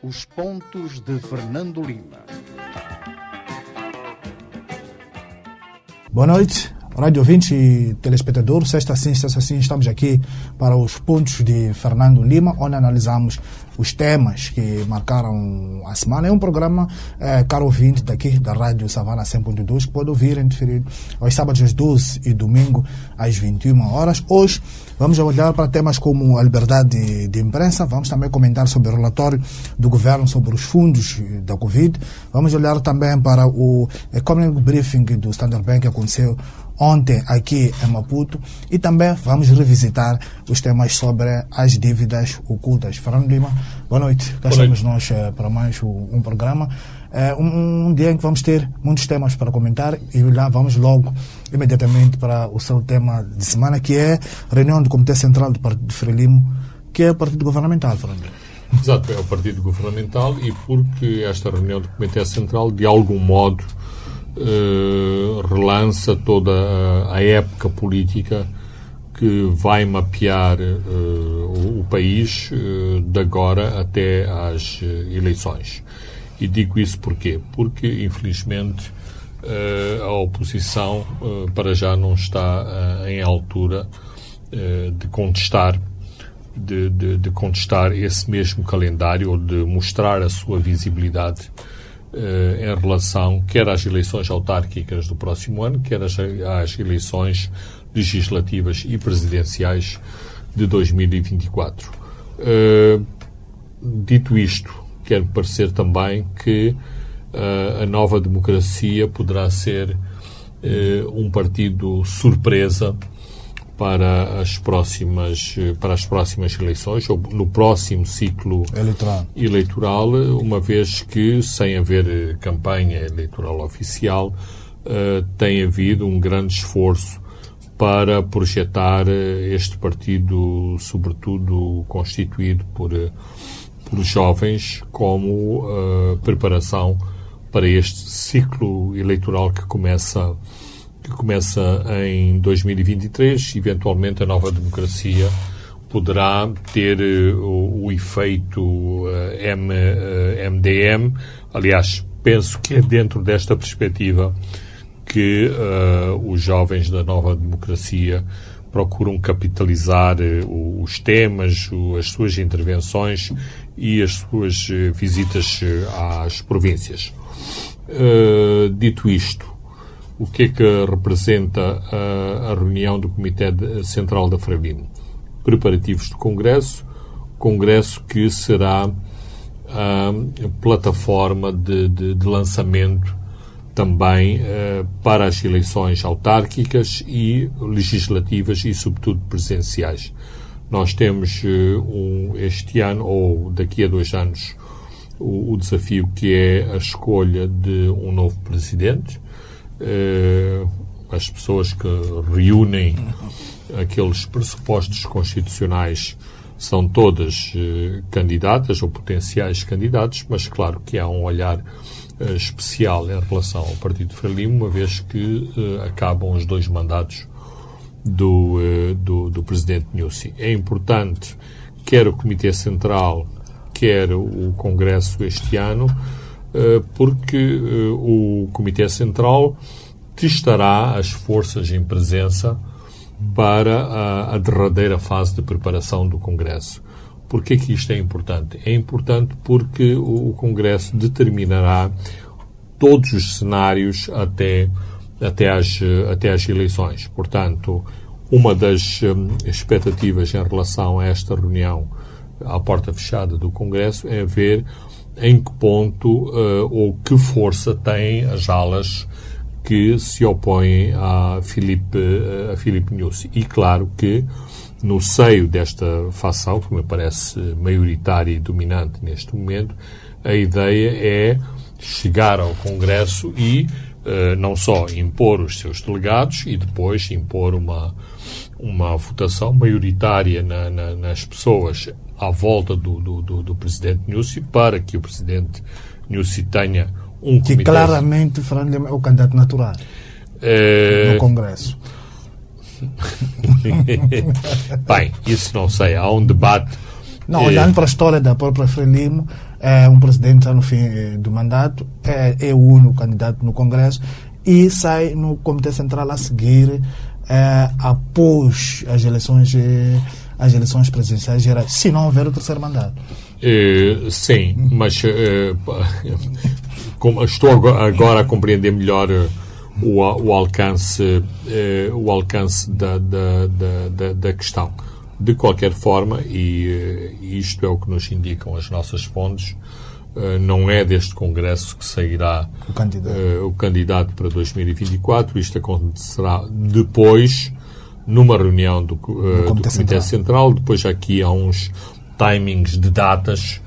Os pontos de Fernando Lima. Boa noite, rádio ouvintes e telespectadores. Sexta sim, estamos aqui para os pontos de Fernando Lima, onde analisamos os temas que marcaram a semana. É um programa, caro ouvinte, daqui da Rádio Savana 100.2, que pode ouvir em diferido aos sábados às 12 e domingo às 21 horas. Hoje vamos olhar para temas como a liberdade de imprensa, vamos também comentar sobre o relatório do governo sobre os fundos da Covid, vamos olhar também para o Economic Briefing do Standard Bank que aconteceu ontem aqui em Maputo e também vamos revisitar os temas sobre as dívidas ocultas. Fernando Lima, boa noite. Cá estamos nós para mais um programa. Um dia em que vamos ter muitos temas para comentar e lá vamos logo imediatamente para o seu tema de semana, que é a reunião do Comitê Central do Partido de Frelimo, que é o partido governamental, Fernando Lima. Exato, é o partido governamental e porque esta reunião do Comitê Central de algum modo relança toda a época política que vai mapear o país de agora até às eleições. E digo isso porquê? Porque, infelizmente, a oposição para já não está em altura de contestar esse mesmo calendário ou de mostrar a sua visibilidade em relação quer às eleições autárquicas do próximo ano, quer às eleições legislativas e presidenciais de 2024. Dito isto, quero parecer também que a Nova Democracia poderá ser um partido surpresa para as próximas eleições, ou no próximo ciclo eleitoral, uma vez que, sem haver campanha eleitoral oficial, tem havido um grande esforço para projetar este partido, sobretudo constituído por jovens, como preparação para este ciclo eleitoral que começa em 2023. Eventualmente a Nova Democracia poderá ter o efeito MDM. Aliás, penso que é dentro desta perspectiva que os jovens da Nova Democracia procuram capitalizar os temas, as suas intervenções e as suas visitas às províncias. Dito isto, o que é que representa a reunião do Comitê Central da Frelimo? Preparativos do Congresso que será a plataforma de lançamento também para as eleições autárquicas e legislativas e, sobretudo, presidenciais. Nós temos este ano, ou daqui a 2 anos, o desafio que é a escolha de um novo presidente. As pessoas que reúnem aqueles pressupostos constitucionais são todas candidatas ou potenciais candidatos, mas claro que há um olhar especial em relação ao Partido de Frelimo, uma vez que acabam os 2 mandatos do Presidente Nyusi. É importante, quer o Comitê Central, quer o Congresso este ano, porque o Comitê Central testará as forças em presença para a derradeira fase de preparação do Congresso. Porquê que isto é importante? É importante porque o Congresso determinará todos os cenários até às eleições. Portanto, uma das expectativas em relação a esta reunião à porta fechada do Congresso é ver em que ponto ou que força têm as alas que se opõem a Filipe Nyusi. E claro que no seio desta facção, que me parece maioritária e dominante neste momento, a ideia é chegar ao Congresso e não só impor os seus delegados e depois impor uma votação maioritária nas pessoas à volta do Presidente Nyusi, para que o Presidente Nyusi tenha um comitê... Que claramente, Fernando Lima, é o candidato natural no Congresso. Bem, isso não sei. Há um debate Não, olhando para a história da própria Frelimo, um presidente está no fim do mandato, é o único candidato no Congresso e sai no Comitê Central a seguir após as eleições presidenciais gerais, se não houver o terceiro mandato. Sim, mas estou agora a compreender melhor o alcance da questão. De qualquer forma, e isto é o que nos indicam as nossas fontes, não é deste Congresso que sairá o candidato para 2024. Isto acontecerá depois, numa reunião do Comitê Central. Depois aqui há uns timings de datas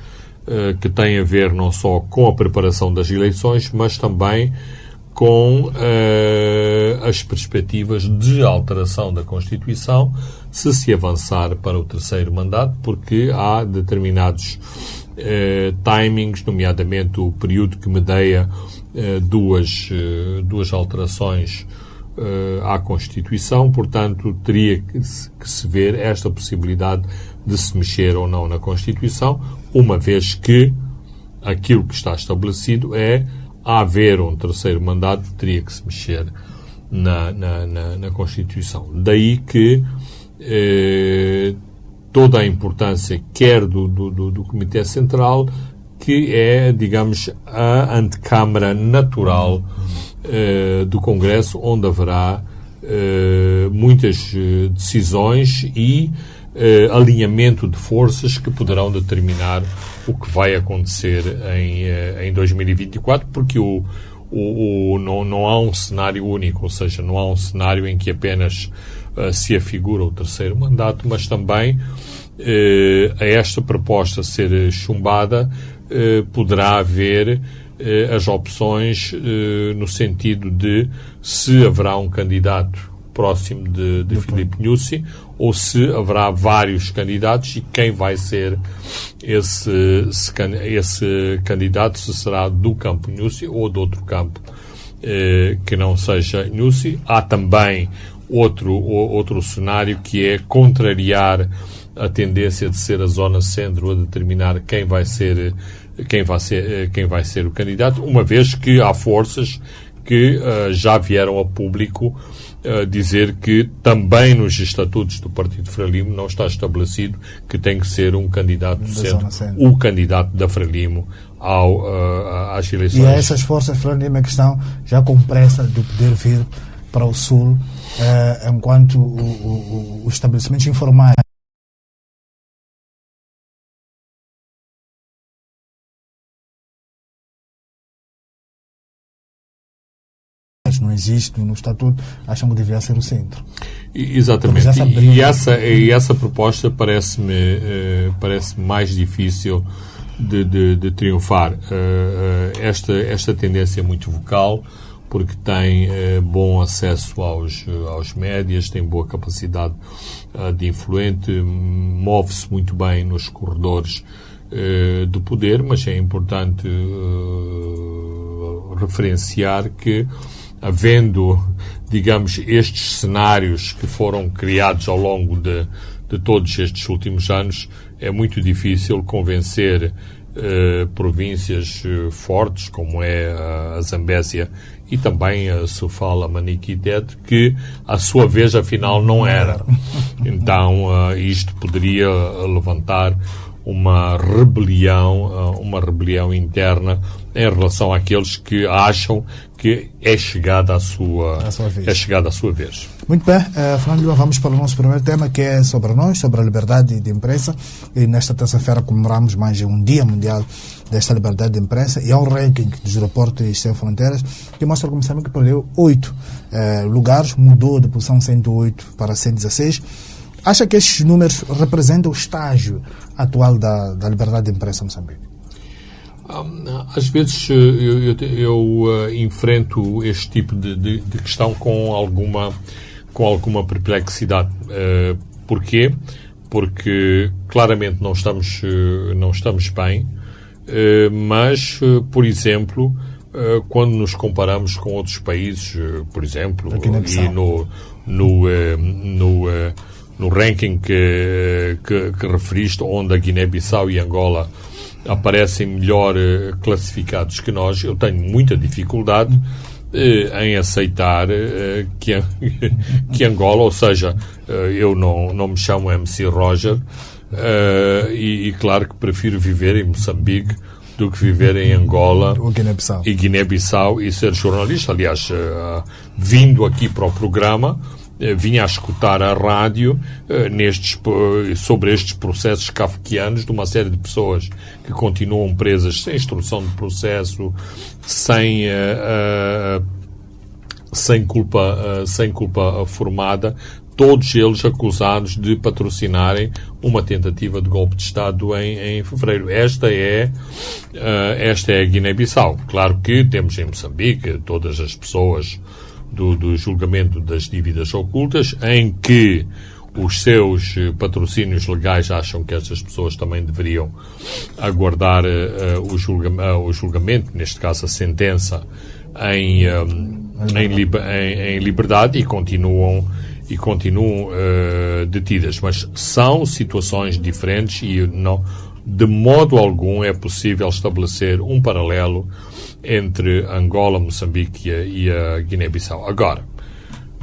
que têm a ver não só com a preparação das eleições, mas também com as perspectivas de alteração da Constituição se avançar para o terceiro mandato, porque há determinados timings, nomeadamente o período que medeia duas alterações à Constituição. Portanto, teria que se ver esta possibilidade de se mexer ou não na Constituição, uma vez que aquilo que está estabelecido é a haver um terceiro mandato, teria que se mexer na Constituição. Daí que toda a importância, quer do Comitê Central, que é, digamos, a antecâmara natural do Congresso, onde haverá muitas decisões e alinhamento de forças que poderão determinar o que vai acontecer em 2024, porque não há um cenário único, ou seja, não há um cenário em que apenas se afigura o terceiro mandato, mas também a esta proposta ser chumbada poderá haver as opções no sentido de se haverá um candidato próximo de Filipe Nyusi ou se haverá vários candidatos e quem vai ser esse candidato, se será do campo Nyusi ou de outro campo que não seja Nyusi. Há também outro cenário que é contrariar a tendência de ser a zona centro a determinar quem vai ser o candidato, uma vez que há forças que já vieram a público dizer que também nos estatutos do Partido Frelimo não está estabelecido que tem que ser um candidato do centro, o candidato da Frelimo às eleições. E a essas forças Frelimo que estão já com pressa de poder vir para o Sul, enquanto os estabelecimentos informais não existe no Estatuto, acham que deveria ser o centro. Exatamente. E essa proposta parece-me mais difícil de triunfar. Esta tendência é muito vocal, porque tem bom acesso aos médias, tem boa capacidade de influente, move-se muito bem nos corredores do poder, mas é importante referenciar que, havendo, digamos, estes cenários que foram criados ao longo de todos estes últimos anos, é muito difícil convencer províncias fortes, como é a Zambésia e também a Sofala, Maniquitete, que, a sua vez, afinal, não era. Então, isto poderia levantar uma rebelião interna em relação àqueles que acham que é chegada a sua vez. Muito bem, Fernando Lima, vamos para o nosso primeiro tema, que é sobre nós, sobre a liberdade de imprensa. E nesta terça-feira comemoramos mais um Dia Mundial desta liberdade de imprensa, e há um ranking dos Repórteres Sem Fronteiras que mostra que Moçambique perdeu 8 lugares, mudou de posição 108 para 116. Acha que estes números representam o estágio atual da liberdade de imprensa em Moçambique? Às vezes eu enfrento este tipo de questão com alguma perplexidade. Porquê? Porque claramente não estamos bem, mas, por exemplo, quando nos comparamos com outros países, por exemplo, e no ranking que referiste, onde a Guiné-Bissau e Angola aparecem melhor classificados que nós, eu tenho muita dificuldade em aceitar que Angola, ou seja, eu não me chamo MC Roger, e claro que prefiro viver em Moçambique do que viver em Angola e Guiné-Bissau e ser jornalista. Aliás, vindo aqui para o programa, vinha a escutar a rádio sobre estes processos kafkianos de uma série de pessoas que continuam presas sem instrução de processo, sem culpa formada, todos eles acusados de patrocinarem uma tentativa de golpe de Estado em fevereiro. Esta é a Guiné-Bissau. Claro que temos em Moçambique todas as pessoas do julgamento das dívidas ocultas, em que os seus patrocínios legais acham que estas pessoas também deveriam aguardar o julgamento, neste caso a sentença, em liberdade, e continuam detidas. Mas são situações diferentes e não, de modo algum, é possível estabelecer um paralelo entre Angola, Moçambique e a Guiné-Bissau. Agora,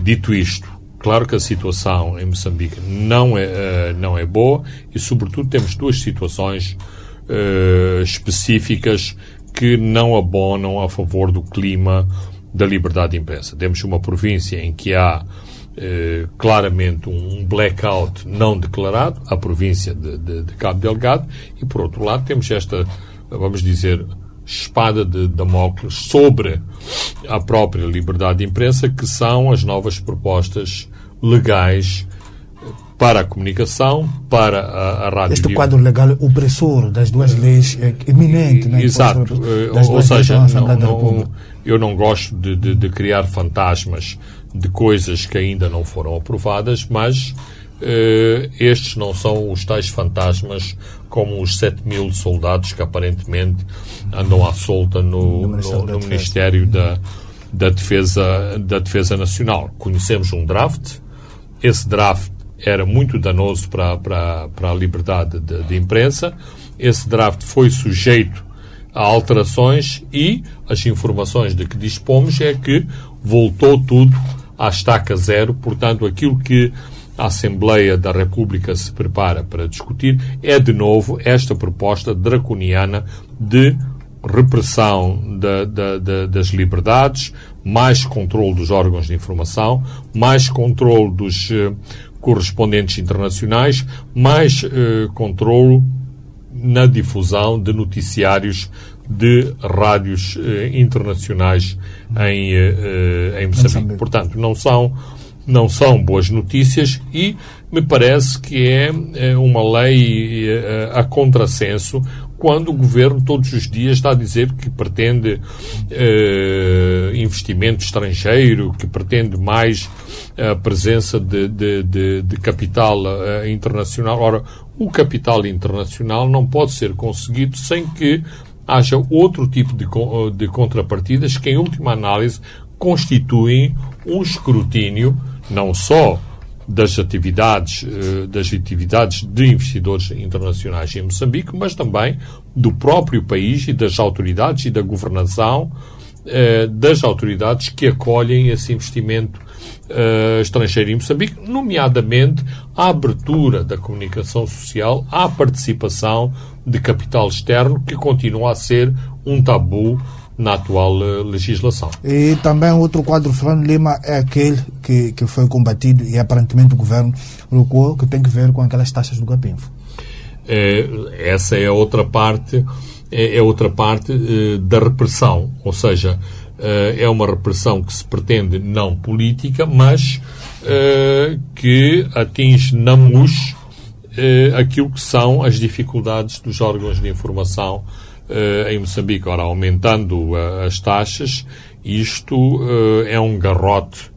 dito isto, claro que a situação em Moçambique não é boa e, sobretudo, temos duas situações específicas que não abonam a favor do clima da liberdade de imprensa. Temos uma província em que há claramente um blackout não declarado, a província de Cabo Delgado, e, por outro lado, temos esta, vamos dizer, espada de Damócles sobre a própria liberdade de imprensa, que são as novas propostas legais para a comunicação, para a rádio. Este quadro legal opressor das duas leis é iminente, né? Exato. Ou seja, eu não gosto de criar fantasmas de coisas que ainda não foram aprovadas, mas estes não são os tais fantasmas como os 7.000 soldados que aparentemente andam à solta no Ministério da Defesa Nacional. Conhecemos um draft. Esse draft era muito danoso para a liberdade de imprensa. Esse draft foi sujeito a alterações e as informações de que dispomos é que voltou tudo à estaca zero. Portanto, aquilo que a Assembleia da República se prepara para discutir é, de novo, esta proposta draconiana de repressão das liberdades, mais controle dos órgãos de informação, mais controle dos correspondentes internacionais, mais controle na difusão de noticiários de rádios internacionais em Moçambique. Portanto, não são boas notícias e me parece que é uma lei a contrassenso quando o Governo todos os dias está a dizer que pretende investimento estrangeiro, que pretende mais a presença de capital internacional. Ora, o capital internacional não pode ser conseguido sem que haja outro tipo de contrapartidas que, em última análise, constituem um escrutínio não só das atividades de investidores internacionais em Moçambique, mas também do próprio país e das autoridades e da governação das autoridades que acolhem esse investimento estrangeiro em Moçambique, nomeadamente a abertura da comunicação social à participação de capital externo, que continua a ser um tabu na atual legislação. E também outro quadro, Fernando Lima, é aquele que foi combatido e aparentemente o Governo colocou, que tem que ver com aquelas taxas do Gapinfo. Essa é outra parte, da repressão, ou seja, é uma repressão que se pretende não política, mas que atinge na mus aquilo que são as dificuldades dos órgãos de informação em Moçambique. Ora, aumentando as taxas, isto é um garrote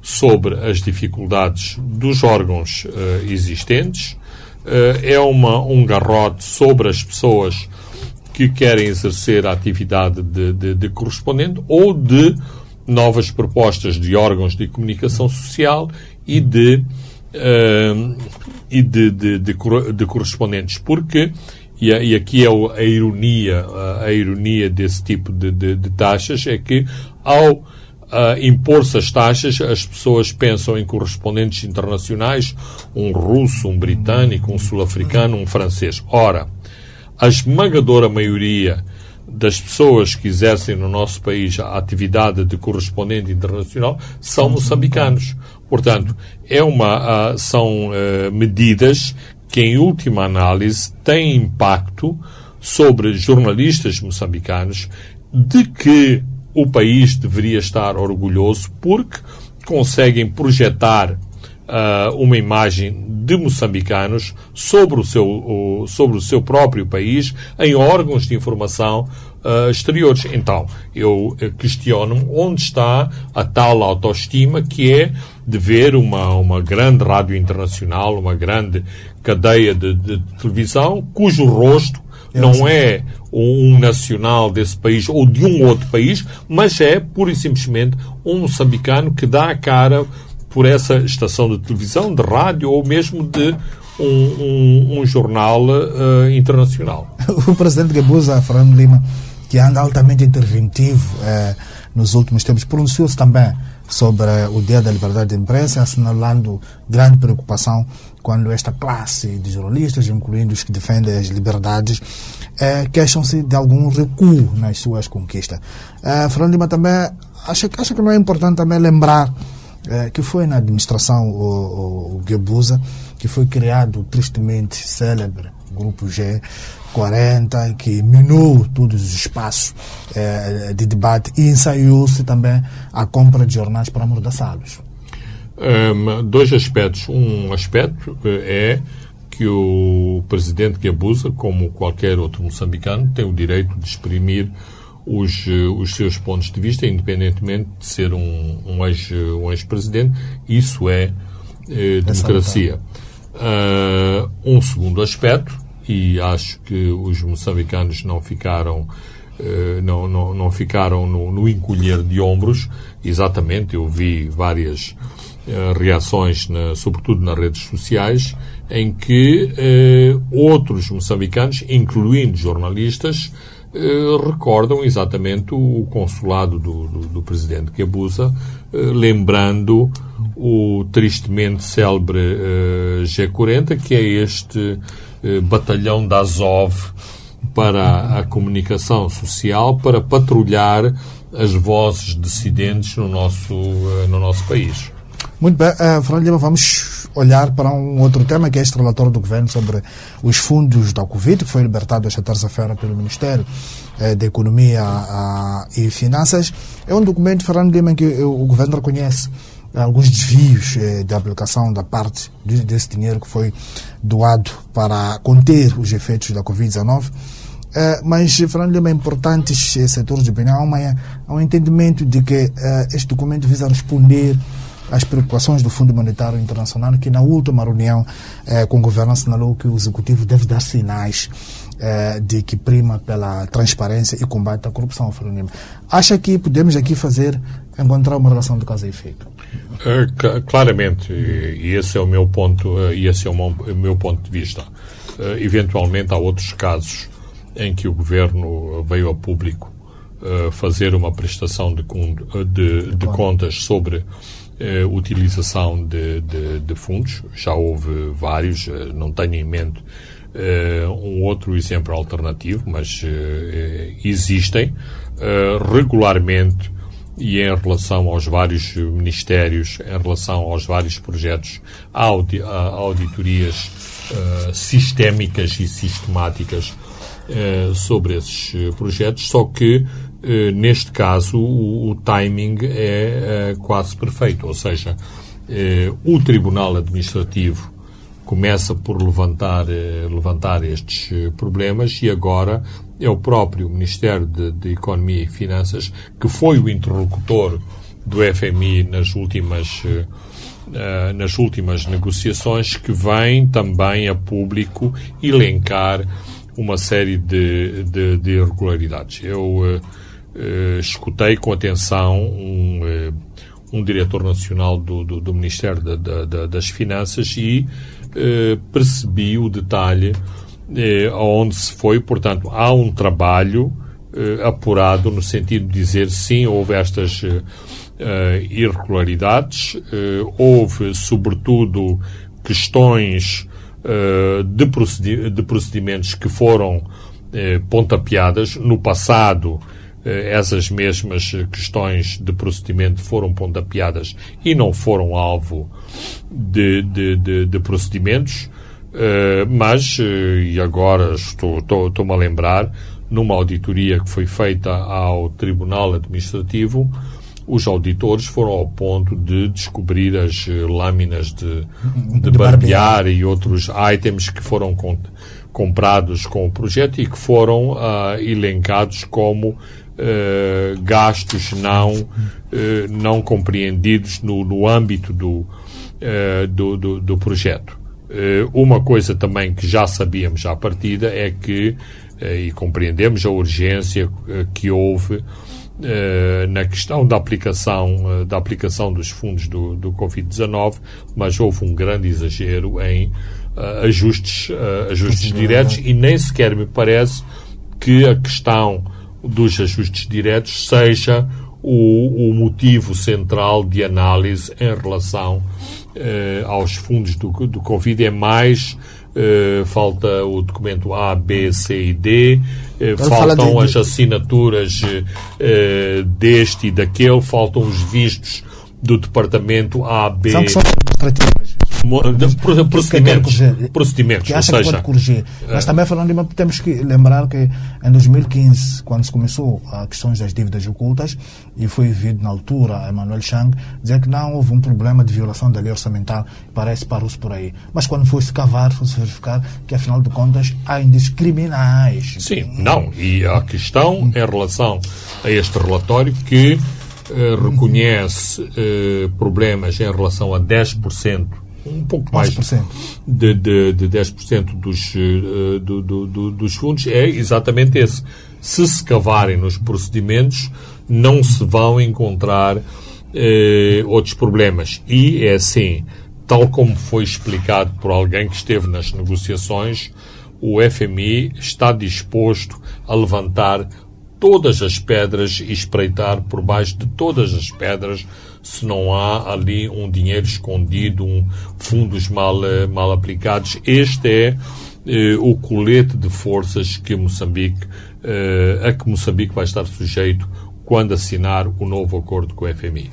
sobre as dificuldades dos órgãos existentes, é um garrote sobre as pessoas que querem exercer a atividade de correspondente ou de novas propostas de órgãos de comunicação social e de e de correspondentes, porque, e aqui é a ironia desse tipo de taxas, é que ao impor-se as taxas, as pessoas pensam em correspondentes internacionais, um russo, um britânico, um sul-africano, um francês. Ora, a esmagadora maioria das pessoas que exercem no nosso país a atividade de correspondente internacional são moçambicanos. Portanto, são medidas que, em última análise, têm impacto sobre jornalistas moçambicanos, de que o país deveria estar orgulhoso, porque conseguem projetar uma imagem de moçambicanos sobre o seu próprio país em órgãos de informação exteriores. Então, eu questiono-me onde está a tal autoestima que é de ver uma grande rádio internacional, uma grande cadeia de televisão, cujo rosto não é um nacional desse país ou de um outro país, mas é, pura e simplesmente, um moçambicano que dá a cara por essa estação de televisão, de rádio ou mesmo de um jornal internacional. O presidente Guebuza, Fernando Lima, que anda altamente interventivo nos últimos tempos, pronunciou-se também sobre o Dia da Liberdade de Imprensa, assinalando grande preocupação quando esta classe de jornalistas, incluindo os que defendem as liberdades, queixam-se de algum recuo nas suas conquistas. Fernando Lima também acha que não é importante também lembrar que foi na administração o Guebuza que foi criado o tristemente célebre Grupo G40, que minou todos os espaços de debate e ensaiou-se também a compra de jornais para amordaçá-los. Dois aspectos. Um aspecto é que o presidente Guebuza, como qualquer outro moçambicano, tem o direito de exprimir os seus pontos de vista, independentemente de ser um ex-presidente. Isso é democracia. Um segundo aspecto, e acho que os moçambicanos não ficaram no encolher de ombros. Exatamente, eu vi várias reações, sobretudo nas redes sociais, em que outros moçambicanos, incluindo jornalistas, recordam exatamente o consulado do presidente Guebuza, lembrando o tristemente célebre G40, que é este batalhão da Azov para a comunicação social, para patrulhar as vozes dissidentes no nosso país. Muito bem, Fernando Lima, vamos olhar para um outro tema, que é este relatório do Governo sobre os fundos da Covid, que foi libertado esta terça-feira pelo Ministério da Economia e Finanças. É um documento, Fernando Lima, em que o Governo reconhece alguns desvios de aplicação da parte desse dinheiro que foi doado para conter os efeitos da Covid-19. Mas, Fernando Lima, é importante setores de opinião há um entendimento de que este documento visa responder às preocupações do Fundo Monetário Internacional, que na última reunião com o governo assinalou que o Executivo deve dar sinais de que prima pela transparência e combate à corrupção. Fernando Lima, acha que podemos aqui encontrar uma relação de causa e efeito? Claramente, e esse é o meu ponto, de vista. Eventualmente há outros casos em que o Governo veio a público fazer uma prestação de contas sobre utilização de fundos. Já houve vários, não tenho em mente um outro exemplo alternativo, mas existem regularmente, e em relação aos vários ministérios, em relação aos vários projetos, há auditorias sistémicas e sistemáticas sobre esses projetos, só que neste caso o timing é quase perfeito, ou seja, o Tribunal Administrativo começa por levantar estes problemas e agora é o próprio Ministério de Economia e Finanças que foi o interlocutor do FMI nas últimas negociações, que vem também a público elencar uma série de irregularidades. Eu escutei com atenção um diretor nacional do Ministério das Finanças e percebi o detalhe aonde se foi. Portanto, há um trabalho apurado no sentido de dizer sim, houve estas irregularidades, houve sobretudo questões de procedimentos que foram pontapeadas. No passado, essas mesmas questões de procedimento foram pontapeadas e não foram alvo de procedimentos, mas, e agora estou-me a lembrar, numa auditoria que foi feita ao Tribunal Administrativo, os auditores foram ao ponto de descobrir as lâminas de barbear e outros itens que foram comprados com o projeto e que foram elencados como gastos não compreendidos no âmbito do projeto. Uma coisa também que já sabíamos à partida é que, e compreendemos a urgência que houve na questão da aplicação dos fundos do Covid-19, mas houve um grande exagero em ajustes diretos e nem sequer me parece que a questão dos ajustes diretos seja o motivo central de análise em relação aos fundos do Covid. É mais falta o documento A, B, C e D, faltam as assinaturas deste e daquele, faltam os vistos do departamento A, B... São questões administrativas. Procedimentos, que acha que pode corrigir. Mas também falando, temos que lembrar que em 2015, quando se começou a questões das dívidas ocultas, e foi ouvido na altura Emmanuel Chang dizer que não houve um problema de violação da lei orçamental, parece parou-se por aí. Mas quando foi-se cavar, foi-se verificar que, afinal de contas, há indícios criminais. Sim, não. E a questão em relação a este relatório que reconhece problemas em relação a 10%, um pouco mais de 10% dos fundos, é exatamente esse. Se se cavarem nos procedimentos, não se vão encontrar outros problemas. E é assim, tal como foi explicado por alguém que esteve nas negociações, o FMI está disposto a levantar todas as pedras e espreitar por baixo de todas as pedras se não há ali um dinheiro escondido, fundos mal aplicados. Este é o colete de forças que Moçambique vai estar sujeito quando assinar o novo acordo com o FMI.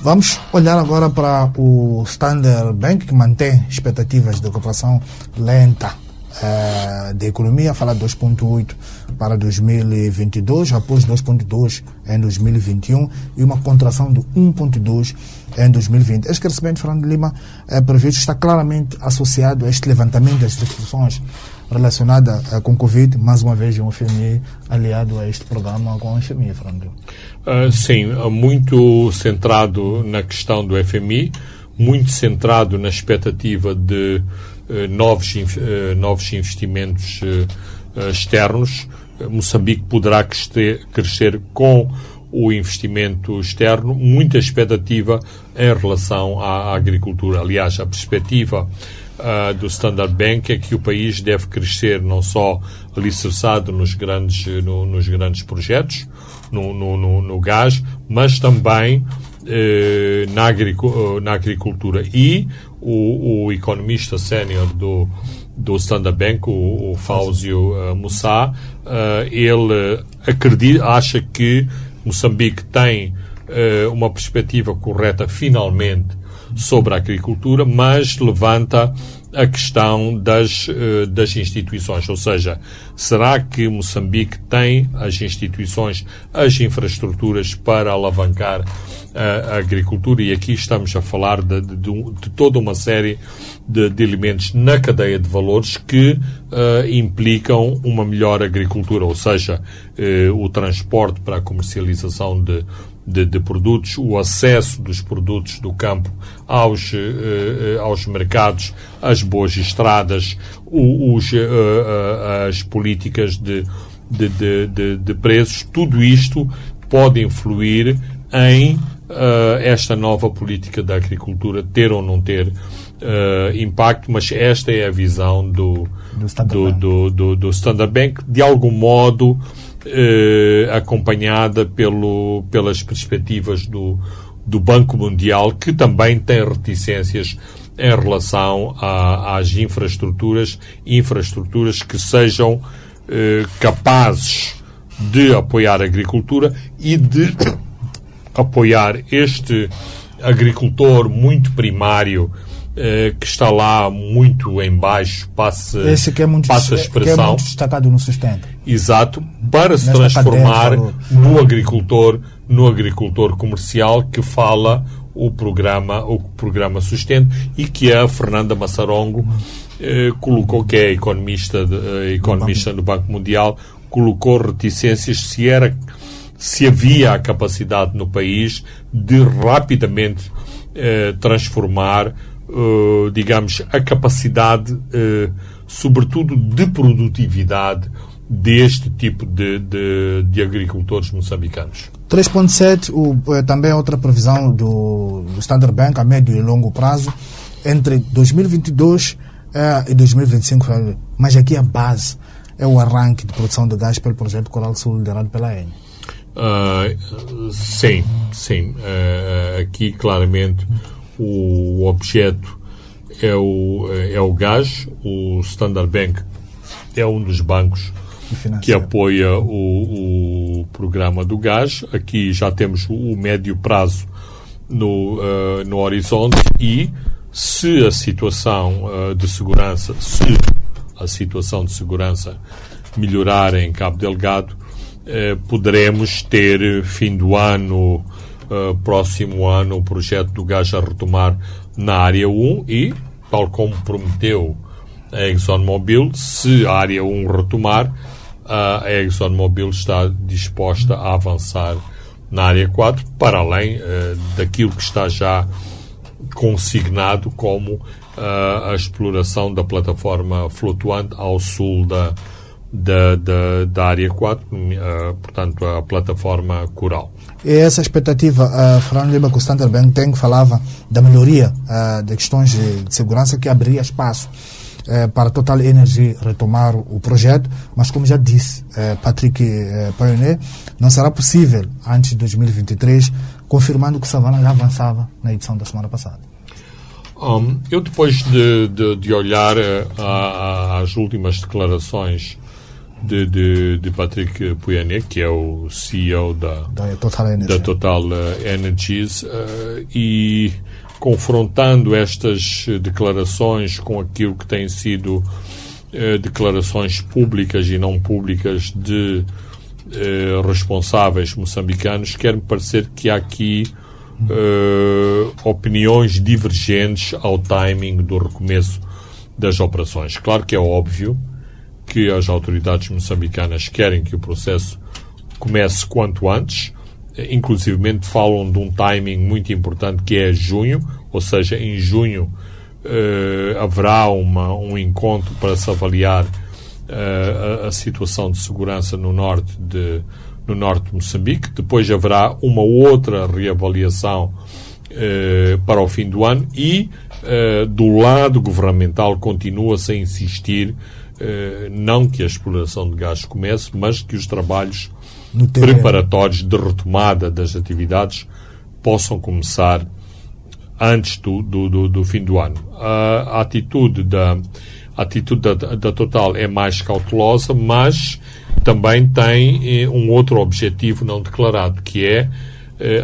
Vamos olhar agora para o Standard Bank, que mantém expectativas de recuperação lenta da economia, falar de 2,8 para 2022, após 2,2 em 2021 e uma contração de 1,2 em 2020. Este crescimento, Fernando Lima, previsto, está claramente associado a este levantamento das restrições relacionadas com o Covid, mais uma vez um FMI aliado a este programa com o FMI, Fernando. Sim, muito centrado na questão do FMI, muito centrado na expectativa de novos investimentos externos. Moçambique poderá crescer com o investimento externo, muita expectativa em relação à agricultura. Aliás, a perspectiva do Standard Bank é que o país deve crescer não só alicerçado nos grandes projetos, no gás, mas também na agricultura. E o economista sénior do Standard Bank, o Fáuzio Mussá, ele acha que Moçambique tem uma perspectiva correta finalmente sobre a agricultura, mas levanta a questão das instituições, ou seja, será que Moçambique tem as instituições, as infraestruturas para alavancar a agricultura? E aqui estamos a falar de toda uma série de elementos na cadeia de valores que implicam uma melhor agricultura, ou seja, o transporte para a comercialização de produtos, o acesso dos produtos do campo aos mercados, as boas estradas, as políticas de preços. Tudo isto pode influir em esta nova política da agricultura ter ou não ter impacto, mas esta é a visão do Standard Bank, de algum modo acompanhada pelas perspectivas do Banco Mundial, que também tem reticências em relação às infraestruturas que sejam capazes de apoiar a agricultura e de apoiar este agricultor muito primário que está lá muito em baixo, passa a expressão. Que é muito destacado no sustento. Exato, para se transformar no agricultor comercial que fala o programa Sustento, e que a Fernanda Massarongo colocou, que é economista do Banco Mundial, colocou reticências se havia a capacidade no país de rapidamente transformar, digamos, a capacidade, sobretudo de produtividade, deste tipo de agricultores moçambicanos. 3.7, também outra previsão do Standard Bank a médio e longo prazo, entre 2022 e 2025, mas aqui a base é o arranque de produção de gás pelo projeto Coral Sul, liderado pela ENI. Sim. Aqui, claramente, o objeto é o gás. O Standard Bank é um dos bancos que apoia o programa do gás. Aqui já temos o médio prazo no horizonte, e se a situação de segurança melhorar em Cabo Delgado, poderemos ter fim do ano, próximo ano, o projeto do gás a retomar na área 1 e, tal como prometeu a ExxonMobil, se a área 1 retomar, a ExxonMobil está disposta a avançar na área 4, para além daquilo que está já consignado como a exploração da plataforma flutuante ao sul da área 4, portanto, a plataforma Coral. E essa expectativa, Fernando Lima, que o Standard Bank tem, que falava da melhoria de questões de segurança, que abriria espaço para a Total Energy retomar o projeto, mas como já disse Patrick Pionet, não será possível antes de 2023, confirmando que Savana já avançava na edição da semana passada. Eu, depois de olhar às últimas declarações de Patrick Pionet, que é o CEO da Total Energies, e confrontando estas declarações com aquilo que têm sido declarações públicas e não públicas de responsáveis moçambicanos, quer-me parecer que há aqui opiniões divergentes ao timing do recomeço das operações. Claro que é óbvio que as autoridades moçambicanas querem que o processo comece quanto antes, inclusivamente falam de um timing muito importante, que é junho, ou seja, em junho haverá um encontro para se avaliar a situação de segurança no norte de Moçambique. Depois haverá uma outra reavaliação para o fim do ano, e do lado governamental continua-se a insistir não que a exploração de gás comece, mas que os trabalhos preparatórios de retomada das atividades possam começar antes do fim do ano. A atitude da Total é mais cautelosa, mas também tem um outro objetivo não declarado, que é,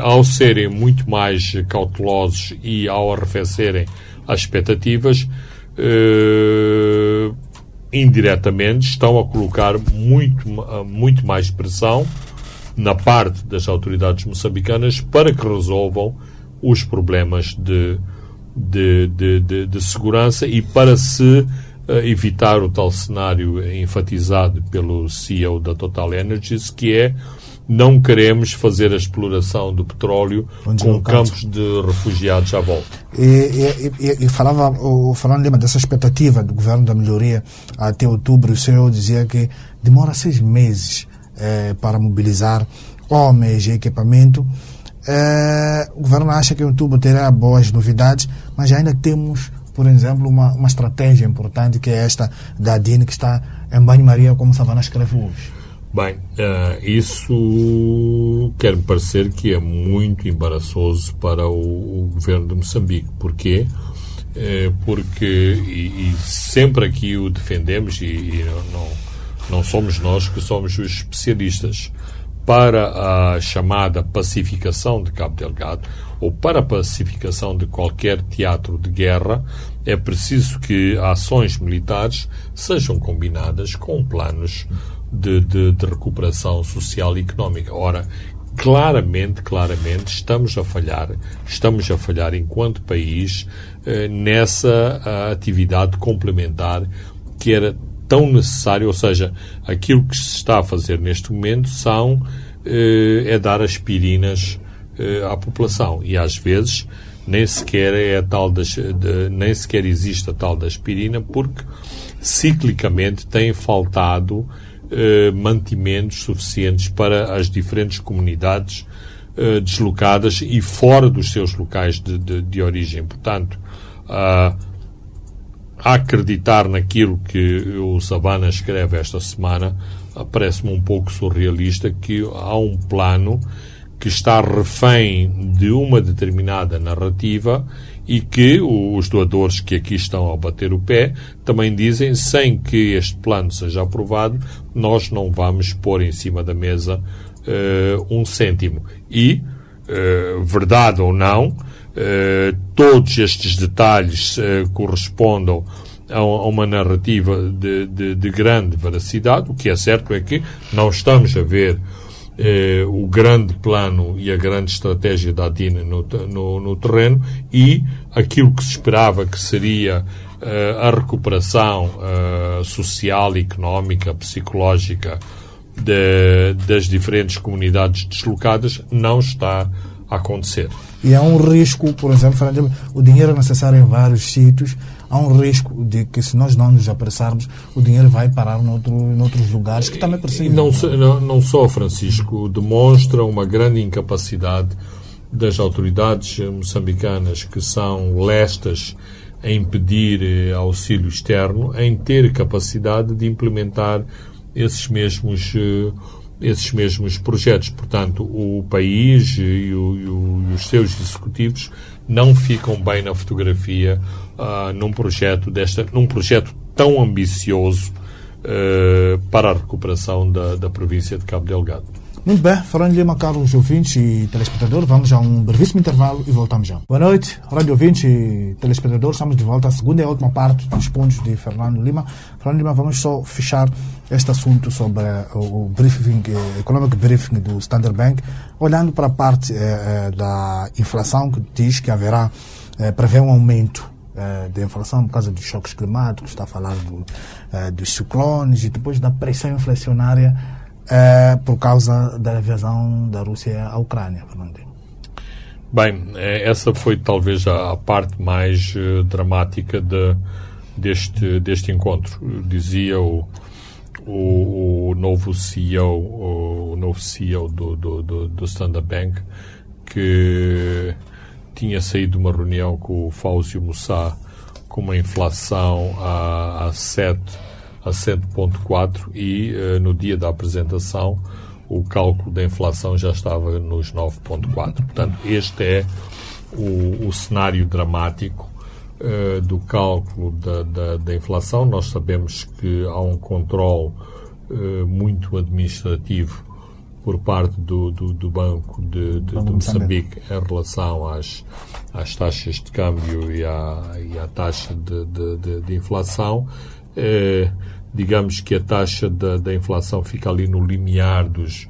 ao serem muito mais cautelosos e ao arrefecerem as expectativas, indiretamente estão a colocar muito mais pressão na parte das autoridades moçambicanas para que resolvam os problemas de segurança, e para se evitar o tal cenário enfatizado pelo CEO da Total Energies, que é: não queremos fazer a exploração do petróleo com campos de refugiados à volta. E falava o Fernando Lima dessa expectativa do governo da melhoria até outubro. O senhor dizia que demora 6 meses para mobilizar homens e equipamento. O governo acha que em outubro terá boas novidades, mas ainda temos, por exemplo, uma estratégia importante, que é esta da ADINE, que está em banho-maria, como Savana escreve hoje. Bem, isso quer-me parecer que é muito embaraçoso para o governo de Moçambique. Porquê? Porque, e sempre aqui o defendemos, e não somos nós que somos os especialistas, para a chamada pacificação de Cabo Delgado, ou para a pacificação de qualquer teatro de guerra, é preciso que ações militares sejam combinadas com planos de recuperação social e económica. Ora, claramente estamos a falhar enquanto país nessa atividade complementar que era tão necessário. Ou seja, aquilo que se está a fazer neste momento é dar aspirinas à população, e às vezes nem sequer existe a tal da aspirina, porque ciclicamente tem faltado mantimentos suficientes para as diferentes comunidades deslocadas e fora dos seus locais de origem. Portanto, a acreditar naquilo que o Savana escreve esta semana, parece-me um pouco surrealista, que há um plano que está refém de uma determinada narrativa e que os doadores que aqui estão a bater o pé também dizem: sem que este plano seja aprovado, nós não vamos pôr em cima da mesa um cêntimo. E, verdade ou não, todos estes detalhes correspondam a uma narrativa de grande veracidade. O que é certo é que não estamos a ver o grande plano e a grande estratégia da ADINE no terreno, e aquilo que se esperava que seria a recuperação social, económica, psicológica das diferentes comunidades deslocadas não está a acontecer. E há um risco, por exemplo, o dinheiro é necessário em vários sítios. Há um risco de que, se nós não nos apressarmos, o dinheiro vai parar noutros lugares que também precisam. Não só, Francisco, demonstra uma grande incapacidade das autoridades moçambicanas, que são lestas em pedir auxílio externo, em ter capacidade de implementar esses mesmos projetos. Portanto, o país e os seus executivos não ficam bem na fotografia num projeto tão ambicioso para a recuperação da província de Cabo Delgado. Muito bem, Fernando Lima, caros ouvintes e telespectadores, vamos a um brevíssimo intervalo e voltamos já. Boa noite, rádio ouvintes e telespectadores, estamos de volta à segunda e última parte dos pontos de Fernando Lima. Fernando Lima, vamos só fechar este assunto sobre o briefing, economic briefing do Standard Bank, olhando para a parte da inflação, que diz que prevê um aumento da inflação por causa dos choques climáticos, está a falar dos ciclones e depois da pressão inflacionária por causa da invasão da Rússia à Ucrânia, Fernando. Bem, essa foi talvez a parte mais dramática deste encontro. Dizia o novo CEO, do Standard Bank, que tinha saído de uma reunião com o Fáuzio Moussa com uma inflação a 7,4 e no dia da apresentação o cálculo da inflação já estava nos 9,4. Portanto, este é o cenário dramático do cálculo da inflação. Nós sabemos que há um controle muito administrativo por parte do Banco de Moçambique em relação às taxas de câmbio e à taxa de inflação. Digamos que a taxa da inflação fica ali no limiar dos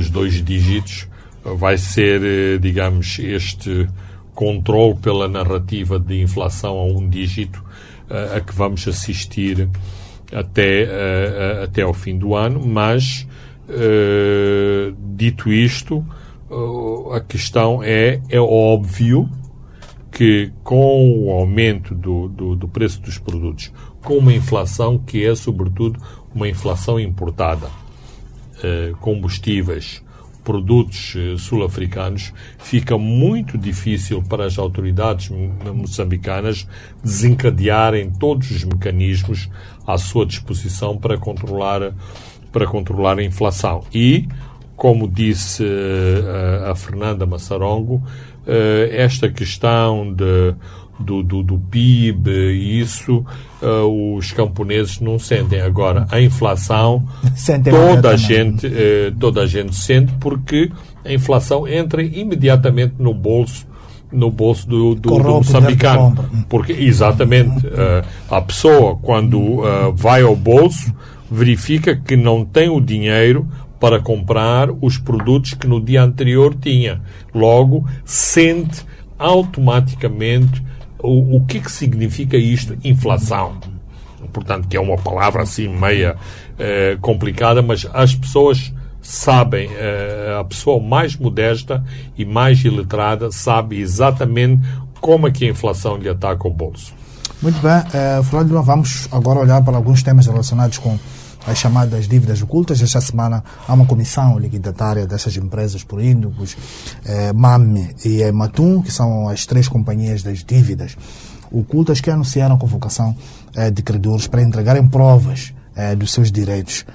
2 dígitos. Vai ser, digamos, este controle pela narrativa de inflação a 1 dígito a que vamos assistir até ao fim do ano. Mas, dito isto, a questão é óbvio que, com o aumento do preço dos produtos, com uma inflação que é, sobretudo, uma inflação importada, combustíveis, produtos sul-africanos, fica muito difícil para as autoridades moçambicanas desencadearem todos os mecanismos à sua disposição para controlar a inflação. E, como disse a Fernanda Massarongo, esta questão do PIB e isso, os camponeses não sentem. Agora, a inflação, toda a gente sente, porque a inflação entra imediatamente no bolso do moçambicano. Porque, exatamente, a pessoa, quando vai ao bolso, verifica que não tem o dinheiro para comprar os produtos que no dia anterior tinha. Logo, sente automaticamente o que significa isto? Inflação. Portanto, que é uma palavra assim meia complicada, mas as pessoas sabem, a pessoa mais modesta e mais iletrada sabe exatamente como é que a inflação lhe ataca o bolso. Muito bem, Flávio, vamos agora olhar para alguns temas relacionados com as chamadas dívidas ocultas. Esta semana há uma comissão liquidatária dessas empresas por Índicos, MAME e Matum, que são as 3 companhias das dívidas ocultas, que anunciaram a convocação de credores para entregarem provas dos seus direitos.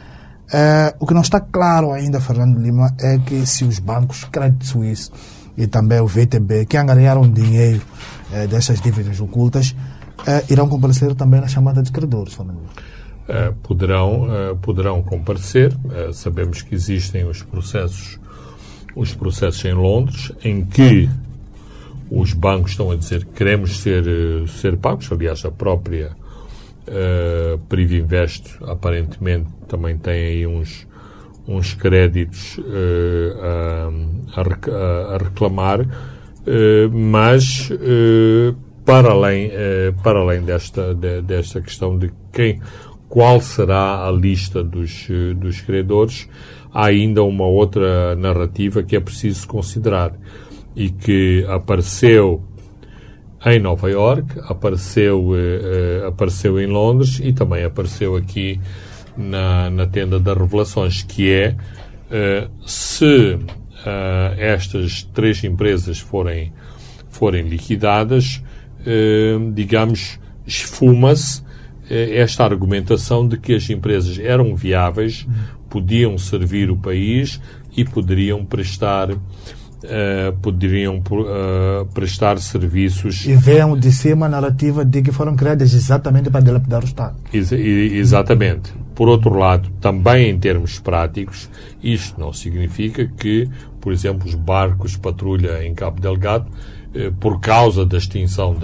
O que não está claro ainda, Fernando Lima, é que se os bancos Credit Suisse e também o VTB, que angariaram dinheiro dessas dívidas ocultas, irão comparecer também na chamada de credores, Fernando Lima. Poderão comparecer. Sabemos que existem os processos em Londres, em que os bancos estão a dizer que queremos ser pagos. Aliás, a própria Privinvest aparentemente também tem aí uns créditos a reclamar, mas para além desta questão de qual será a lista dos credores, há ainda uma outra narrativa que é preciso considerar e que apareceu em Nova Iorque, apareceu em Londres e também apareceu aqui na tenda das revelações, que é se estas 3 empresas forem liquidadas, digamos, esfuma-se esta argumentação de que as empresas eram viáveis, podiam servir o país e poderiam prestar serviços. E veio de cima a narrativa de que foram criadas exatamente para dilapidar o Estado. Exatamente. Por outro lado, também em termos práticos, isto não significa que, por exemplo, os barcos patrulha em Cabo Delgado, por causa da extinção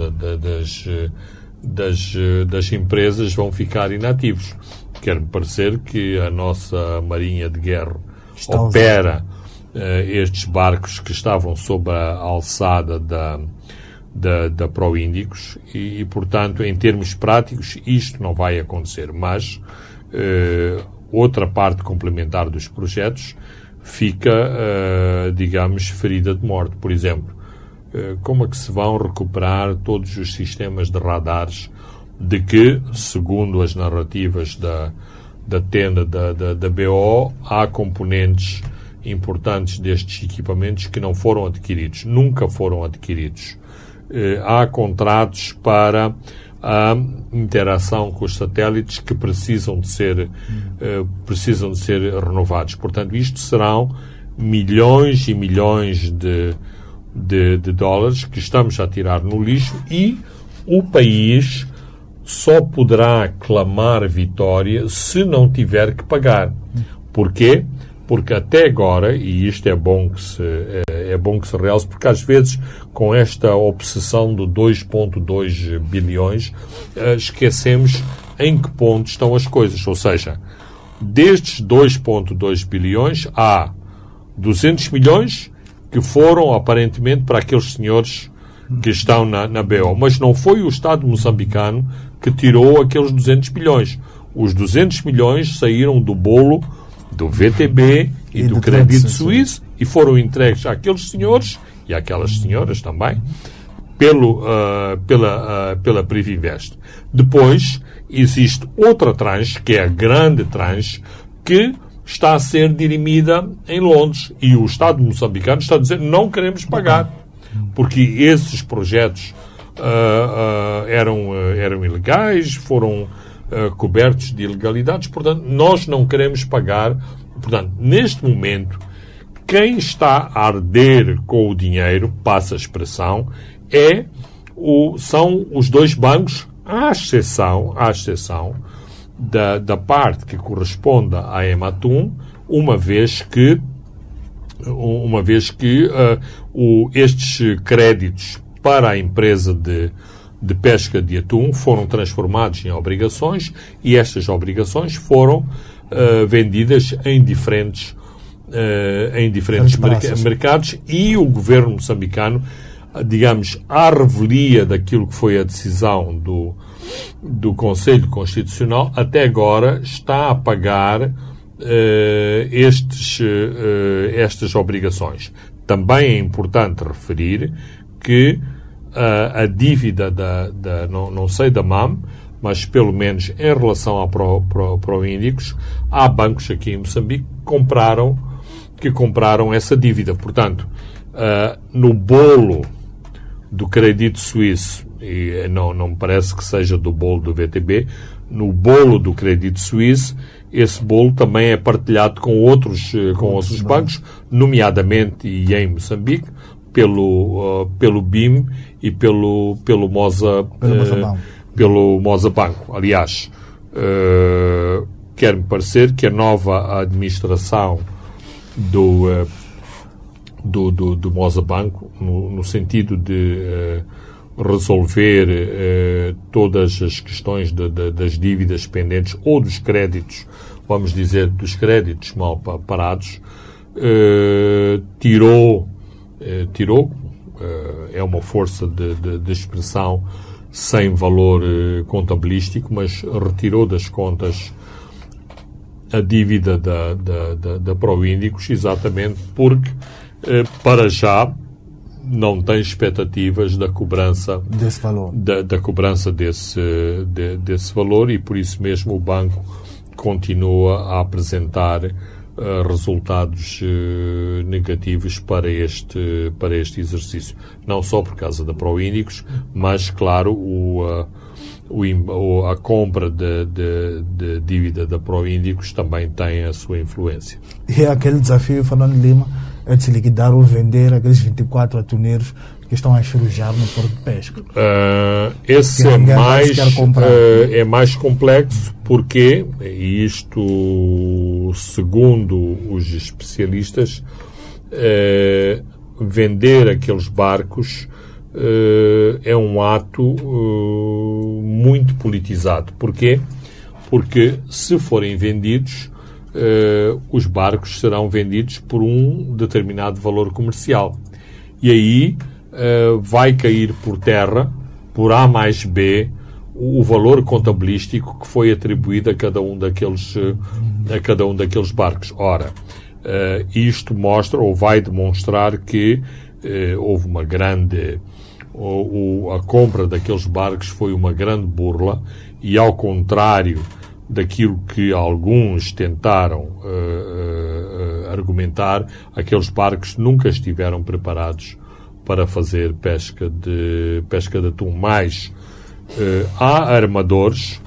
das empresas, vão ficar inativos. Quer-me parecer que a nossa Marinha de Guerra opera estes barcos que estavam sob a alçada da Proíndicos e, portanto, em termos práticos, isto não vai acontecer. Mas outra parte complementar dos projetos fica, digamos, ferida de morte. Por exemplo, como é que se vão recuperar todos os sistemas de radares de que, segundo as narrativas da tenda da BO, há componentes importantes destes equipamentos que não foram adquiridos, nunca foram adquiridos. Há contratos para a interação com os satélites que precisam de ser renovados. Portanto, isto serão milhões e milhões de dólares que estamos a tirar no lixo e o país só poderá clamar vitória se não tiver que pagar. Porquê? Porque até agora, e isto é bom que se realce, porque às vezes com esta obsessão de 2,2 bilhões esquecemos em que ponto estão as coisas. Ou seja, destes 2,2 bilhões há 200 milhões que foram aparentemente para aqueles senhores que estão na BO. Mas não foi o Estado moçambicano que tirou aqueles 200 milhões. Os 200 milhões saíram do bolo do VTB e do Credit Suisse e foram entregues àqueles senhores e àquelas senhoras também pela Privinvest. Depois existe outra tranche, que é a grande tranche, que está a ser dirimida em Londres. E o Estado moçambicano está a dizer não queremos pagar, porque esses projetos eram ilegais, foram cobertos de ilegalidades, portanto, nós não queremos pagar. Portanto, neste momento, quem está a arder com o dinheiro, passa a expressão, são os dois bancos, à exceção da parte que corresponde à Ematum, uma vez que estes créditos para a empresa de pesca de atum foram transformados em obrigações e estas obrigações foram vendidas em diferentes mercados, e o governo moçambicano, digamos, à revelia daquilo que foi a decisão do Conselho Constitucional, até agora está a pagar estas obrigações. Também é importante referir que a dívida não sei da MAM, mas pelo menos em relação à Proíndicos, há bancos aqui em Moçambique que compraram essa dívida. Portanto, no bolo do crédito suíço, e não me parece que seja do bolo do VTB, no bolo do crédito suíço, esse bolo também é partilhado com outros bancos, nomeadamente e em Moçambique, pelo BIM e pelo Moza Banco. Aliás, quer-me parecer que a nova administração do Moza Banco, no sentido de resolver todas as questões das dívidas pendentes ou dos créditos, vamos dizer, dos créditos mal parados, tirou, é uma força de expressão sem valor contabilístico, mas retirou das contas a dívida da Proíndicos, exatamente porque, para já, não tem expectativas da cobrança desse valor, da cobrança desse valor, e por isso mesmo o banco continua a apresentar resultados negativos para este exercício. Não só por causa da Proíndicos, mas, claro, a compra de dívida da Proíndicos também tem a sua influência. E é aquele desafio, Fernando Lima, é de se liquidar ou vender aqueles 24 atuneiros que estão a enxurujar no porto de pesca. Esse é mais complexo, porque, isto segundo os especialistas, vender aqueles barcos é um ato muito politizado. Porquê? Porque se forem vendidos, os barcos serão vendidos por um determinado valor comercial. E aí vai cair por terra, por A mais B, o valor contabilístico que foi atribuído a cada um daqueles barcos. Ora, isto mostra, ou vai demonstrar, que houve uma grande... a compra daqueles barcos foi uma grande burla, e ao contrário daquilo que alguns tentaram argumentar, aqueles barcos nunca estiveram preparados para fazer pesca de atum. Mas há armadores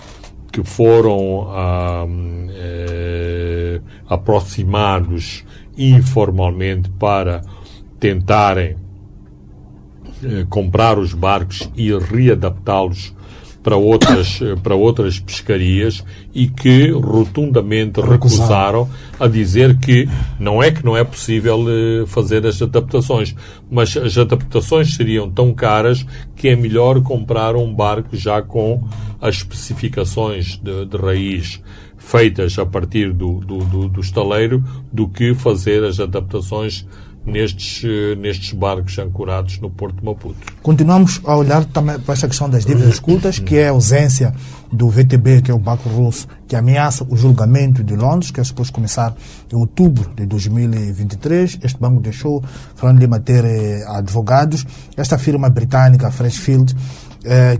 que foram aproximados informalmente para tentarem comprar os barcos e readaptá-los para outras pescarias, e que rotundamente recusaram, a dizer que não é possível fazer as adaptações, mas as adaptações seriam tão caras que é melhor comprar um barco já com as especificações de raiz feitas a partir do estaleiro, do que fazer as adaptações nestes barcos ancorados no Porto de Maputo. Continuamos a olhar também para esta questão das dívidas ocultas, que é a ausência do VTB, que é o banco russo, que ameaça o julgamento de Londres, que é suposto começar em outubro de 2023. Este banco deixou Fernando Lima ter advogados. Esta firma britânica, Freshfield,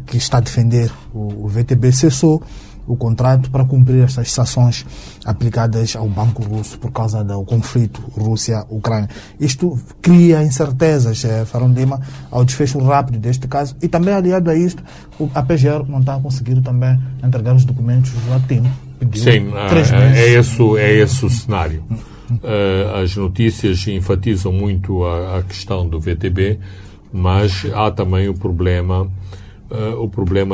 que está a defender o VTB, cessou o contrato para cumprir estas sanções aplicadas ao Banco Russo por causa do conflito Rússia-Ucrânia. Isto cria incertezas, Fernando Lima, ao desfecho rápido deste caso, e também aliado a isto, a PGR não está a conseguir também entregar os documentos a tempo. Sim, é esse o cenário. As notícias enfatizam muito a questão do VTB, mas há também o problema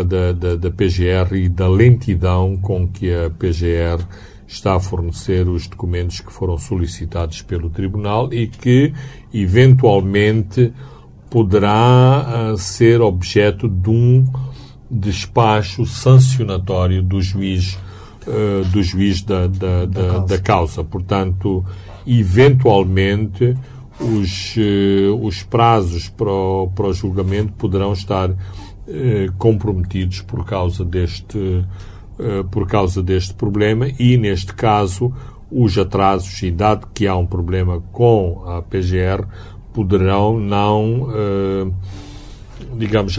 da PGR e da lentidão com que a PGR está a fornecer os documentos que foram solicitados pelo Tribunal e que, eventualmente, poderá ser objeto de um despacho sancionatório do juiz da causa. Portanto, eventualmente, os prazos para o julgamento poderão estar comprometidos por causa deste problema e, neste caso, os atrasos, e dado que há um problema com a PGR, poderão não,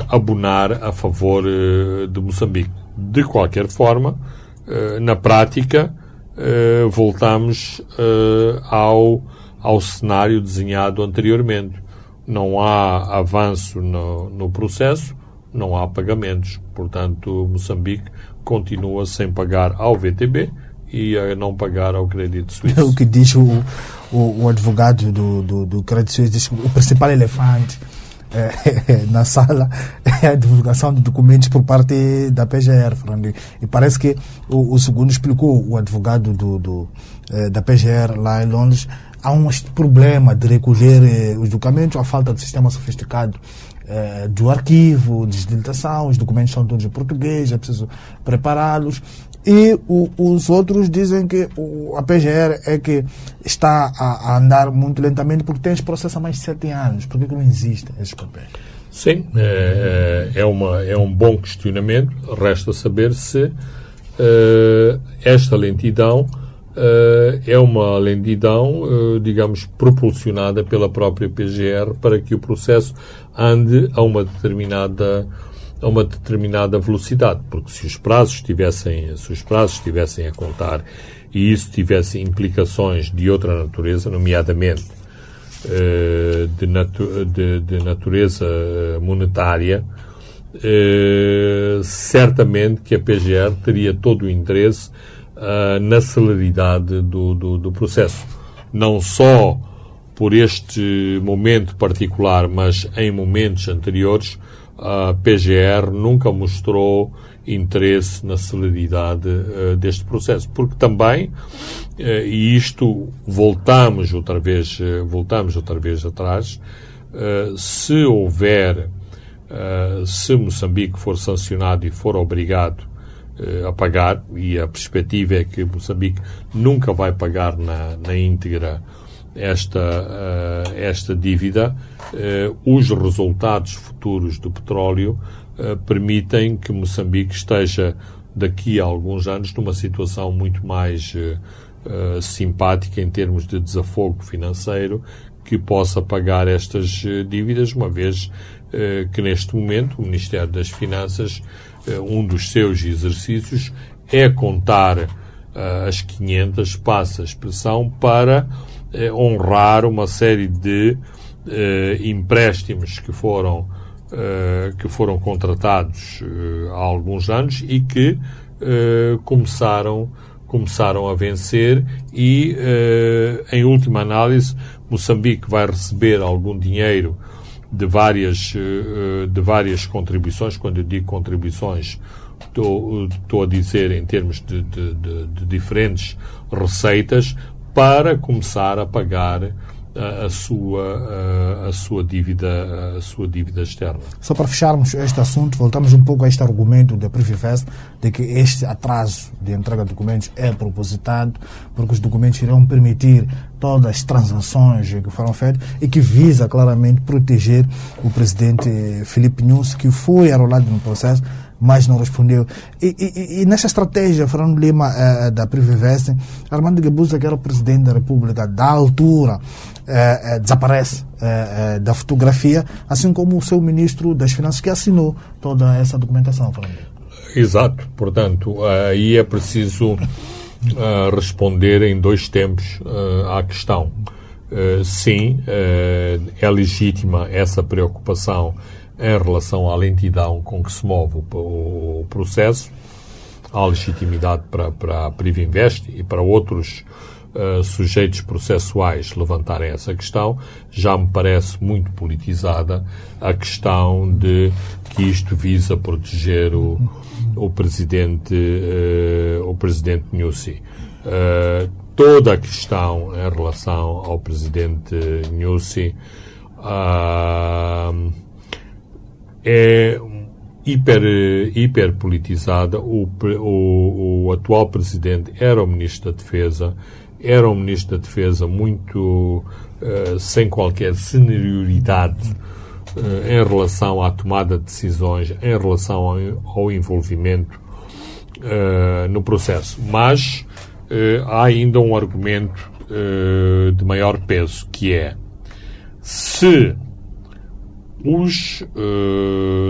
abonar a favor de Moçambique. De qualquer forma, na prática, voltamos ao cenário desenhado anteriormente. Não há avanço no processo, não há pagamentos. Portanto, Moçambique continua sem pagar ao VTB e a não pagar ao Credit Suisse. O que diz o advogado do Credit Suisse, diz que o principal elefante na sala é a divulgação de documentos por parte da PGR, Fernando. E parece que o segundo explicou, o advogado da PGR lá em Londres, há um problema de recolher os documentos, a falta de sistema sofisticado do arquivo, de digitação, os documentos são todos em português, é preciso prepará-los. E os outros dizem que a PGR é que está a andar muito lentamente porque tem esse processo há mais de 7 anos. Por que não existem esses papéis? Sim, é um bom questionamento. Resta saber se esta lentidão é uma lentidão, propulsionada pela própria PGR para que o processo ande a uma determinada velocidade, porque se os prazos estivessem a contar e isso tivesse implicações de outra natureza, nomeadamente de natureza monetária, certamente que a PGR teria todo o interesse na celeridade do processo. Não só por este momento particular, mas em momentos anteriores, a PGR nunca mostrou interesse na celeridade deste processo, porque também, e isto voltamos outra vez atrás, se Moçambique for sancionado e for obrigado a pagar, e a perspectiva é que Moçambique nunca vai pagar na íntegra esta dívida, os resultados futuros do petróleo permitem que Moçambique esteja daqui a alguns anos numa situação muito mais simpática em termos de desafogo financeiro, que possa pagar estas dívidas, uma vez que neste momento o Ministério das Finanças, um dos seus exercícios é contar as 500, passa a expressão, para honrar uma série de empréstimos que foram contratados há alguns anos e que começaram a vencer e, em última análise, Moçambique vai receber algum dinheiro de várias contribuições. Quando eu digo contribuições, estou a dizer em termos de diferentes receitas, para começar a pagar a sua dívida externa. Só para fecharmos este assunto, voltamos um pouco a este argumento da Privivest, de que este atraso de entrega de documentos é propositado, porque os documentos irão permitir todas as transações que foram feitas e que visa claramente proteger o presidente Filipe Nyusi, que foi arrolado no processo, mas não respondeu. E nessa estratégia, Fernando Lima, da Privivest, Armando Guebuza, que era o presidente da República da altura, desaparece da fotografia, assim como o seu ministro das Finanças, que assinou toda essa documentação, Fernando. Exato. Portanto, aí é preciso responder em 2 tempos à questão. Sim, é legítima essa preocupação em relação à lentidão com que se move o processo. Há legitimidade para a Privinvest e para outros sujeitos processuais levantarem essa questão. Já me parece muito politizada a questão de que isto visa proteger o presidente Nyusi. Toda a questão em relação ao presidente Nyusi é hiper politizada. O atual presidente era o ministro da Defesa, muito sem qualquer senioridade em relação à tomada de decisões, em relação ao envolvimento no processo. Mas há ainda um argumento de maior peso, que é: se os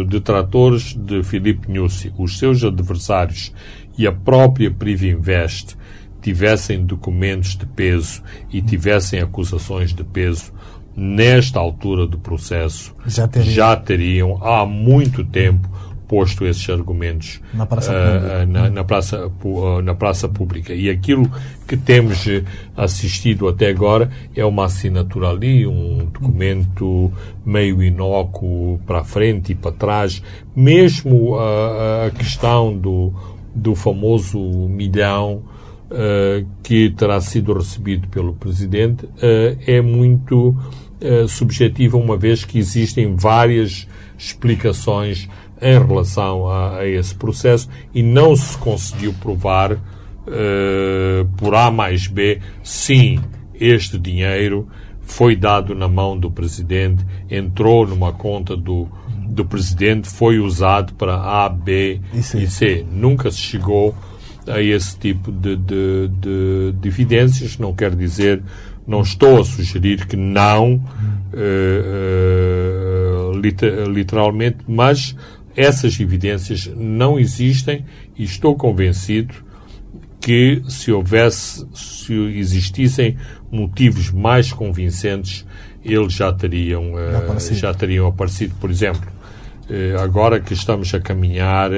detratores de Filipe Nyusi, os seus adversários e a própria Privinvest tivessem documentos de peso e tivessem acusações de peso, nesta altura do processo, já teriam há muito tempo posto esses argumentos na praça pública. E aquilo que temos assistido até agora é uma assinatura ali, um documento meio inócuo para a frente e para trás. Mesmo a questão do famoso milhão que terá sido recebido pelo Presidente é muito subjetiva, uma vez que existem várias explicações em relação a esse processo e não se conseguiu provar por A mais B, sim, este dinheiro foi dado na mão do Presidente, entrou numa conta do Presidente, foi usado para A, B e C. Nunca se chegou a esse tipo de evidências. Não quer dizer, não estou a sugerir que não, literalmente, mas essas evidências não existem e estou convencido que se existissem motivos mais convincentes, eles já teriam aparecido. Por exemplo, agora que estamos a caminhar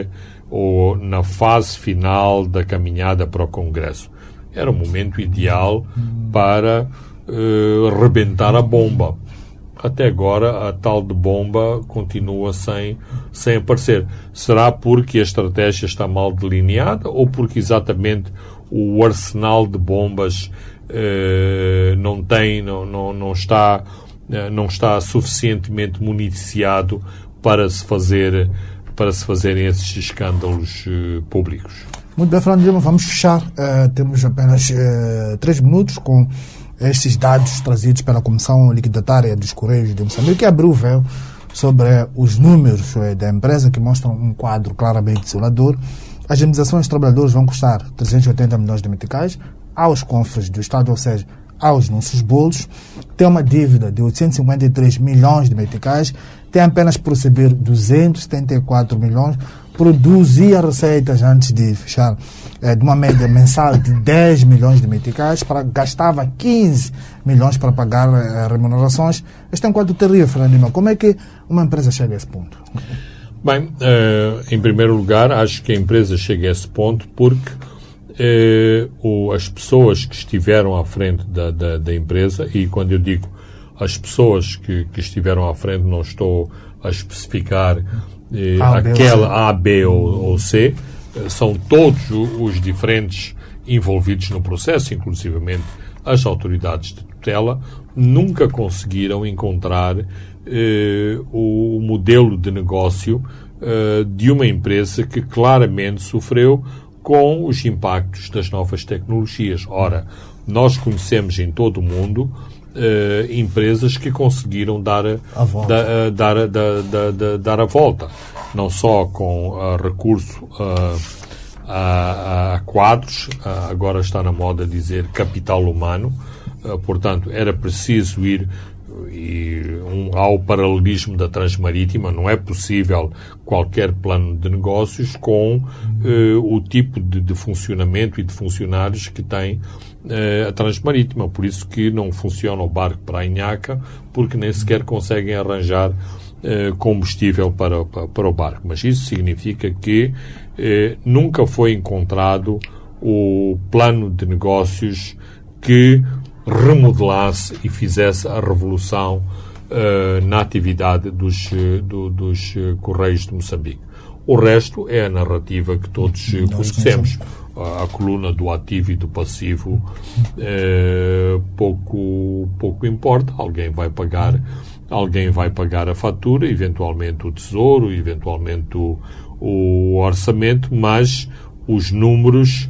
ou na fase final da caminhada para o Congresso, era o momento ideal para rebentar a bomba. Até agora, a tal de bomba continua sem aparecer. Será porque a estratégia está mal delineada ou porque exatamente o arsenal de bombas não está suficientemente municiado para se fazerem esses escândalos públicos? Muito bem, Fernando Lima, vamos fechar. Temos apenas 3 minutos com estes dados trazidos pela Comissão Liquidatária dos Correios de Moçambique, que abriu o véu sobre os números da empresa, que mostram um quadro claramente desolador. As indemnizações dos trabalhadores vão custar 380 milhões de meticais aos cofres do Estado, ou seja, aos nossos bolsos. Tem uma dívida de 853 milhões de meticais, tem apenas por receber 274 milhões, produzia receitas antes de fechar de uma média mensal de 10 milhões de meticais, gastava 15 milhões para pagar remunerações. Este é um quadro terrível, Fernando Lima. Como é que uma empresa chega a esse ponto? Bem, em primeiro lugar, acho que a empresa chega a esse ponto porque as pessoas que estiveram à frente da empresa, e quando eu digo as pessoas que estiveram à frente, não estou a especificar aquela A, B ou C, são todos os diferentes envolvidos no processo, inclusivamente as autoridades de tutela, nunca conseguiram encontrar o modelo de negócio de uma empresa que claramente sofreu com os impactos das novas tecnologias. Ora, nós conhecemos em todo o mundo empresas que conseguiram dar a volta, não só com recurso a quadros, agora está na moda dizer capital humano, portanto era preciso ir há o paralelismo da Transmarítima. Não é possível qualquer plano de negócios com o tipo de funcionamento e de funcionários que tem a Transmarítima. Por isso que não funciona o barco para a Inhaca, porque nem sequer conseguem arranjar combustível para o barco. Mas isso significa que nunca foi encontrado o plano de negócios que remodelasse e fizesse a revolução na atividade dos Correios de Moçambique. O resto é a narrativa que todos conhecemos. A coluna do ativo e do passivo pouco importa. Alguém vai pagar a fatura, eventualmente o Tesouro, eventualmente o orçamento, mas os números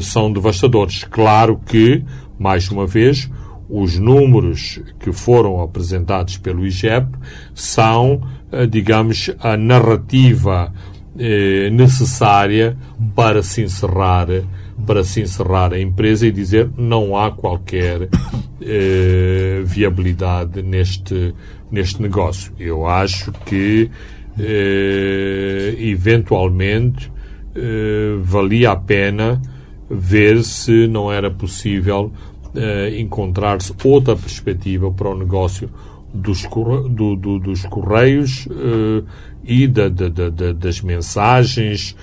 são devastadores. Claro que, mais uma vez, os números que foram apresentados pelo IGEP são, digamos, a narrativa necessária para se encerrar a empresa e dizer não há qualquer viabilidade neste negócio. Eu acho que eventualmente valia a pena ver se não era possível encontrar-se outra perspectiva para o negócio dos Correios e das mensagens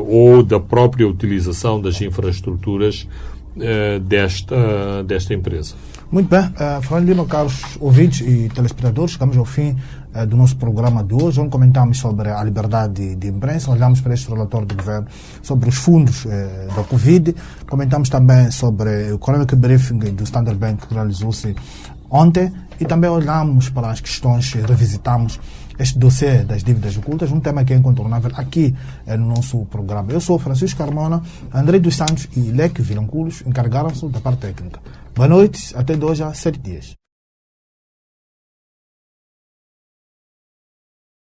ou da própria utilização das infraestruturas desta empresa. Muito bem. Fernando Lima, caros ouvintes e telespectadores, chegamos ao fim do nosso programa de hoje, onde comentamos sobre a liberdade de imprensa, olhamos para este relatório do governo sobre os fundos da Covid, comentamos também sobre o Economic Briefing do Standard Bank que realizou-se ontem e também olhamos para as questões, revisitamos este dossiê das dívidas ocultas, um tema que é incontornável aqui no nosso programa. Eu sou Francisco Carmona, André dos Santos e Leque Vilanculos encarregaram-se da parte técnica. Boa noite, até de hoje a 7 dias.